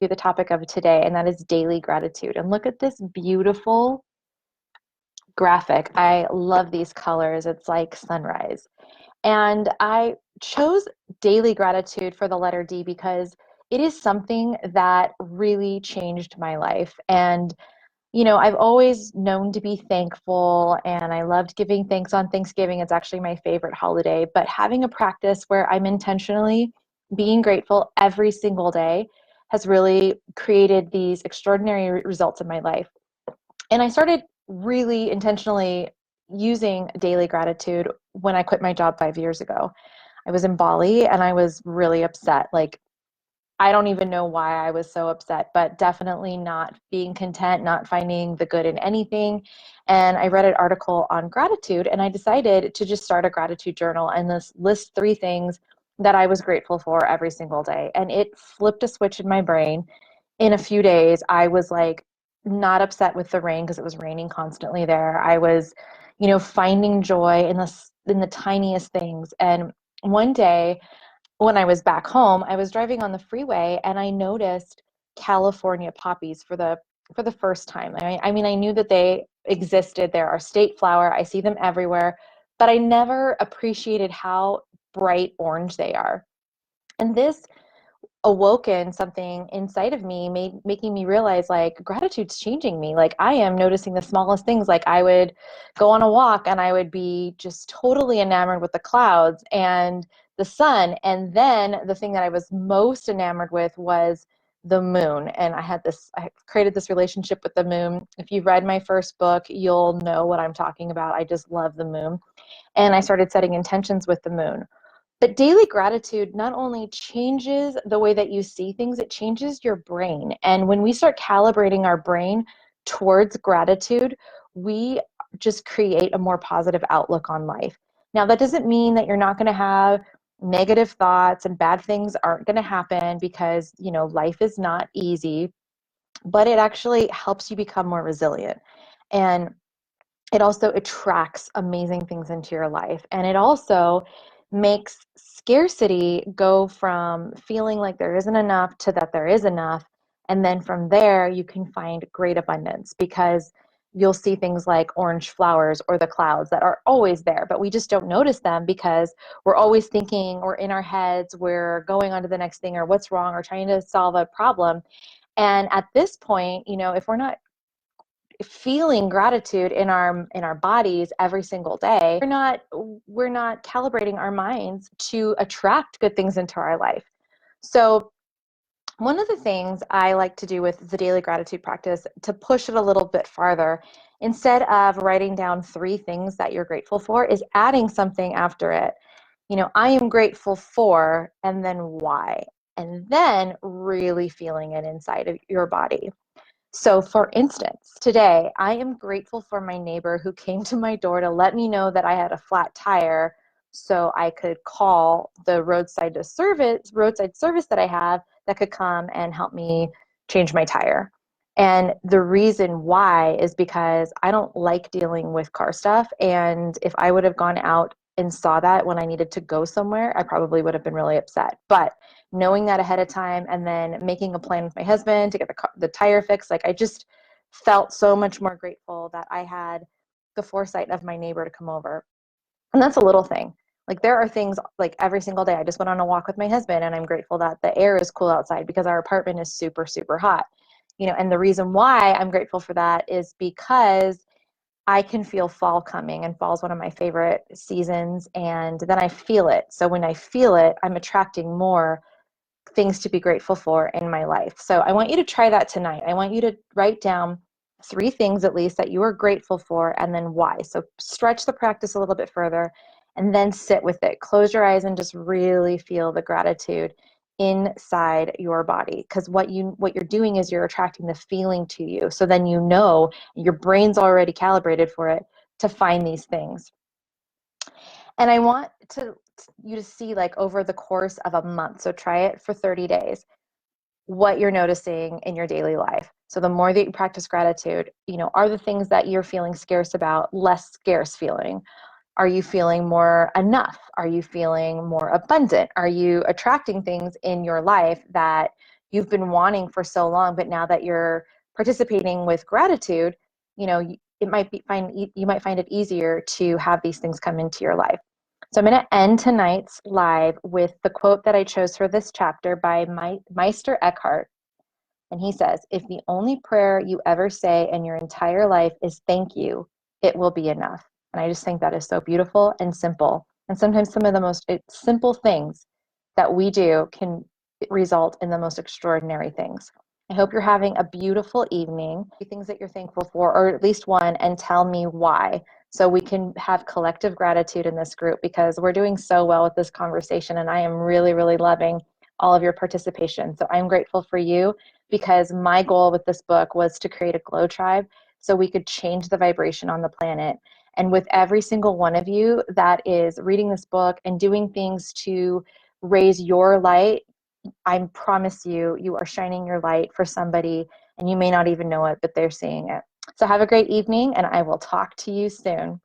the topic of today, and that is daily gratitude. And look at this beautiful graphic. I love these colors. It's like sunrise. And I chose daily gratitude for the letter D because it is something that really changed my life. And I've always known to be thankful, and I loved giving thanks on Thanksgiving. It's actually my favorite holiday. But having a practice where I'm intentionally being grateful every single day has really created these extraordinary results in my life. And I started really intentionally using daily gratitude when I quit my job 5 years ago. I was in Bali and I was really upset. Like, I don't even know why I was so upset, but definitely not being content, not finding the good in anything. And I read an article on gratitude, and I decided to just start a gratitude journal and this list 3 things that I was grateful for every single day. And it flipped a switch in my brain. In a few days, I was like not upset with the rain because it was raining constantly there. I was, finding joy in the tiniest things. And one day, when I was back home, I was driving on the freeway and I noticed California poppies for the first time. I mean, I knew that they existed. They're our state flower. I see them everywhere, but I never appreciated how bright orange they are. And this awoken something inside of me, making me realize like gratitude's changing me. Like, I am noticing the smallest things. Like, I would go on a walk and I would be just totally enamored with the clouds and the sun, and then the thing that I was most enamored with was the moon. And I created this relationship with the moon. If you've read my first book, you'll know what I'm talking about. I just love the moon. And I started setting intentions with the moon. But daily gratitude not only changes the way that you see things, it changes your brain. And when we start calibrating our brain towards gratitude, we just create a more positive outlook on life. Now, that doesn't mean that you're not going to have negative thoughts and bad things aren't going to happen, because, life is not easy, but it actually helps you become more resilient. And it also attracts amazing things into your life. And it also makes scarcity go from feeling like there isn't enough to that there is enough. And then from there, you can find great abundance, because you'll see things like orange flowers or the clouds that are always there, but we just don't notice them because we're always thinking, or in our heads, we're going on to the next thing, or what's wrong, or trying to solve a problem. And at this point, if we're not feeling gratitude in our bodies every single day, we're not calibrating our minds to attract good things into our life. So one of the things I like to do with the daily gratitude practice, to push it a little bit farther, instead of writing down 3 things that you're grateful for, is adding something after it. I am grateful for, and then why, and then really feeling it inside of your body. So, for instance, today I am grateful for my neighbor who came to my door to let me know that I had a flat tire, so I could call the roadside service that I have, that could come and help me change my tire. And the reason why is because I don't like dealing with car stuff. And if I would have gone out and saw that when I needed to go somewhere, I probably would have been really upset. But knowing that ahead of time, and then making a plan with my husband to get the tire fixed, like, I just felt so much more grateful that I had the foresight of my neighbor to come over. And that's a little thing. Like, there are things like every single day. I just went on a walk with my husband, and I'm grateful that the air is cool outside because our apartment is super, super hot. And the reason why I'm grateful for that is because I can feel fall coming, and fall is one of my favorite seasons, and then I feel it. So when I feel it, I'm attracting more things to be grateful for in my life. So I want you to try that tonight. I want you to write down 3 things at least that you are grateful for, and then why. So stretch the practice a little bit further, and then sit with it. Close your eyes and just really feel the gratitude inside your body, because what you're doing is you're attracting the feeling to you. So then your brain's already calibrated for it to find these things. And I want you to see, like, over the course of a month, so try it for 30 days, what you're noticing in your daily life. So the more that you practice gratitude, are the things that you're feeling scarce about less scarce feeling? Are you feeling more enough? Are you feeling more abundant? Are you attracting things in your life that you've been wanting for so long, but now that you're participating with gratitude, it might be you might find it easier to have these things come into your life. So I'm going to end tonight's live with the quote that I chose for this chapter by Meister Eckhart. And he says, if the only prayer you ever say in your entire life is thank you, it will be enough. And I just think that is so beautiful and simple. And sometimes some of the most simple things that we do can result in the most extraordinary things. I hope you're having a beautiful evening. Things that you're thankful for, or at least one, and tell me why. So we can have collective gratitude in this group, because we're doing so well with this conversation, and I am really, really loving all of your participation. So I'm grateful for you, because my goal with this book was to create a glow tribe so we could change the vibration on the planet. And with every single one of you that is reading this book and doing things to raise your light, I promise you, you are shining your light for somebody, and you may not even know it, but they're seeing it. So have a great evening, and I will talk to you soon.